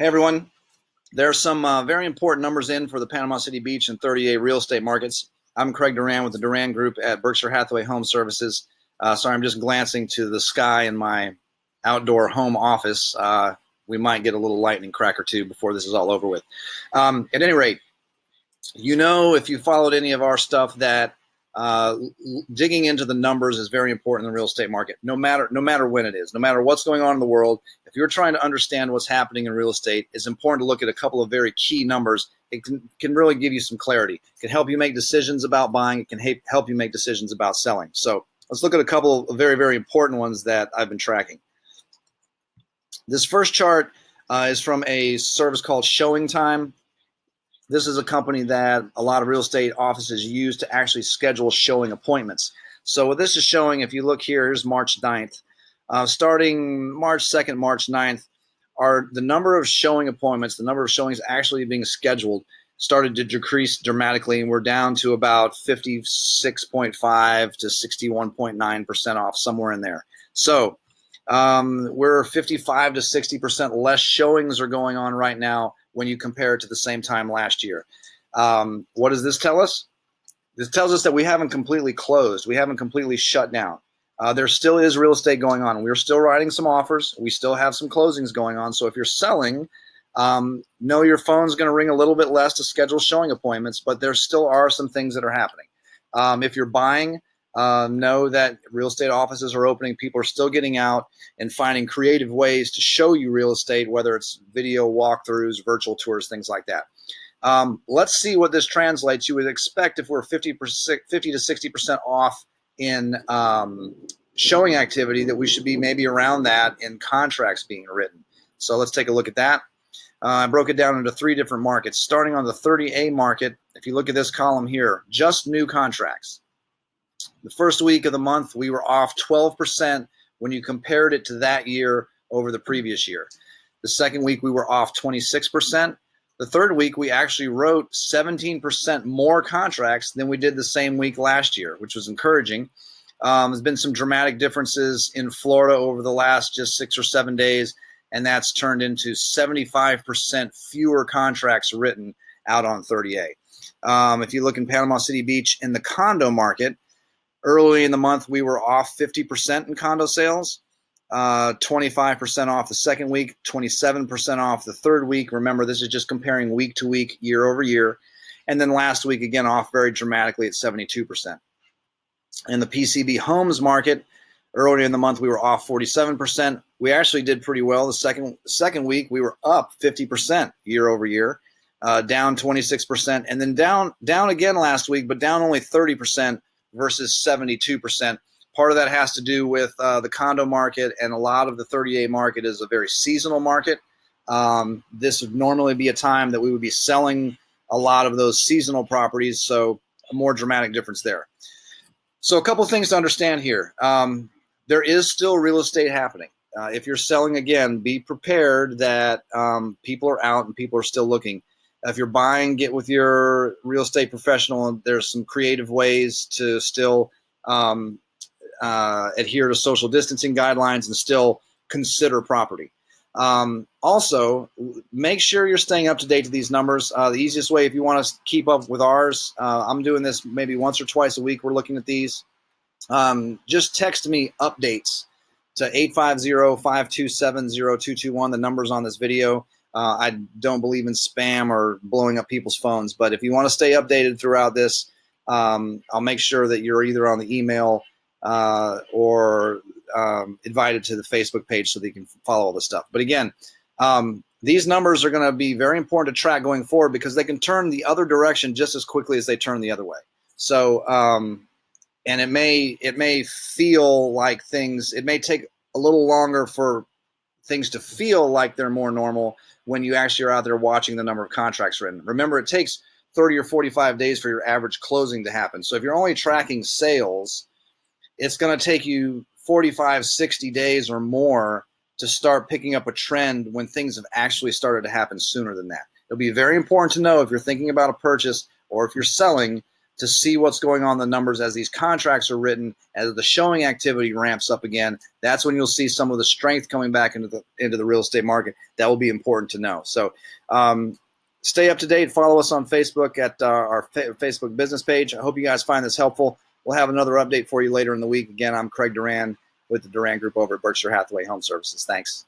Hey everyone, there are some very important numbers in for the Panama City Beach and 38 real estate markets. I'm Craig Duran with the Duran Group at Berkshire Hathaway HomeServices. Sorry, I'm just glancing to the sky in my outdoor home office. We might get a little lightning crack or two before this is all over with. At any rate, you know, if you followed any of our stuff, that digging into the numbers is very important in the real estate market, no matter when it is, no matter what's going on in the world. If you're trying to understand what's happening in real estate, it's important to look at a couple of very key numbers. It can really give you some clarity. It can help you make decisions about buying. It can help you make decisions about selling. So let's look at a couple of very, very important ones that I've been tracking. This first chart is from a service called Showing Time. This is a company that a lot of real estate offices use to actually schedule showing appointments. So what this is showing, if you look here, here's March 9th. Starting March 2nd, March 9th, are the number of showing appointments, the number of showings actually being scheduled started to decrease dramatically, and we're down to about 56.5 to 61.9% off, somewhere in there. So we're 55 to 60% less showings are going on right now when you compare it to the same time last year. What does this tell us? This tells us that we haven't completely closed. We haven't completely shut down. There still is real estate going on. We're still writing some offers. We still have some closings going on. So if you're selling, know your phone's going to ring a little bit less to schedule showing appointments, but there still are some things that are happening. If you're buying, know that real estate offices are opening. People are still getting out and finding creative ways to show you real estate, whether it's video walkthroughs, virtual tours, things like that. Let's see what this translates. You would expect if we're 50 to 60% off in showing activity, that we should be maybe around that in contracts being written. So let's take a look at that. I broke it down into three different markets. Starting on the 30A market, if you look at this column here, just new contracts. The first week of the month, we were off 12% when you compared it to that year over the previous year. The second week, we were off 26%. The third week, we actually wrote 17% more contracts than we did the same week last year, which was encouraging. There's been some dramatic differences in Florida over the last just 6 or 7 days, and that's turned into 75% fewer contracts written out on 30A. If you look in Panama City Beach in the condo market, early in the month, we were off 50% in condo sales, 25% off the second week, 27% off the third week. Remember, this is just comparing week to week, year over year. And then last week, again, off very dramatically at 72%. In the PCB homes market, earlier in the month, we were off 47%. We actually did pretty well. The second week, we were up 50% year over year, down 26%, and then down again last week, but down only 30%. Versus 72%. Part of that has to do with the condo market, and a lot of the 30A market is a very seasonal market. This would normally be a time that we would be selling a lot of those seasonal properties, so a more dramatic difference there. So a couple things to understand here. There is still real estate happening. If you're selling, again, be prepared that people are out and people are still looking. If you're buying, get with your real estate professional. There's some creative ways to still adhere to social distancing guidelines and still consider property. Also, make sure you're staying up to date to these numbers. The easiest way, if you want to keep up with ours, I'm doing this maybe once or twice a week. We're looking at these. Just text me updates to 850-527-0221, the numbers on this video. I don't believe in spam or blowing up people's phones, but if you want to stay updated throughout this, I'll make sure that you're either on the email or invited to the Facebook page so that you can follow all this stuff. But again, these numbers are going to be very important to track going forward because they can turn the other direction just as quickly as they turn the other way. So, and it may feel like it may take a little longer for things to feel like they're more normal when you actually are out there watching the number of contracts written. Remember, it takes 30 or 45 days for your average closing to happen. So if you're only tracking sales, it's going to take you 45, 60 days or more to start picking up a trend when things have actually started to happen sooner than that. It'll be very important to know if you're thinking about a purchase or if you're selling to see what's going on in the numbers as these contracts are written, as the showing activity ramps up again. That's when you'll see some of the strength coming back into the real estate market. That will be important to know. So stay up to date. Follow us on Facebook at our Facebook business page. I hope you guys find this helpful. We'll have another update for you later in the week. Again, I'm Craig Duran with the Duran Group over at Berkshire Hathaway Home Services. Thanks.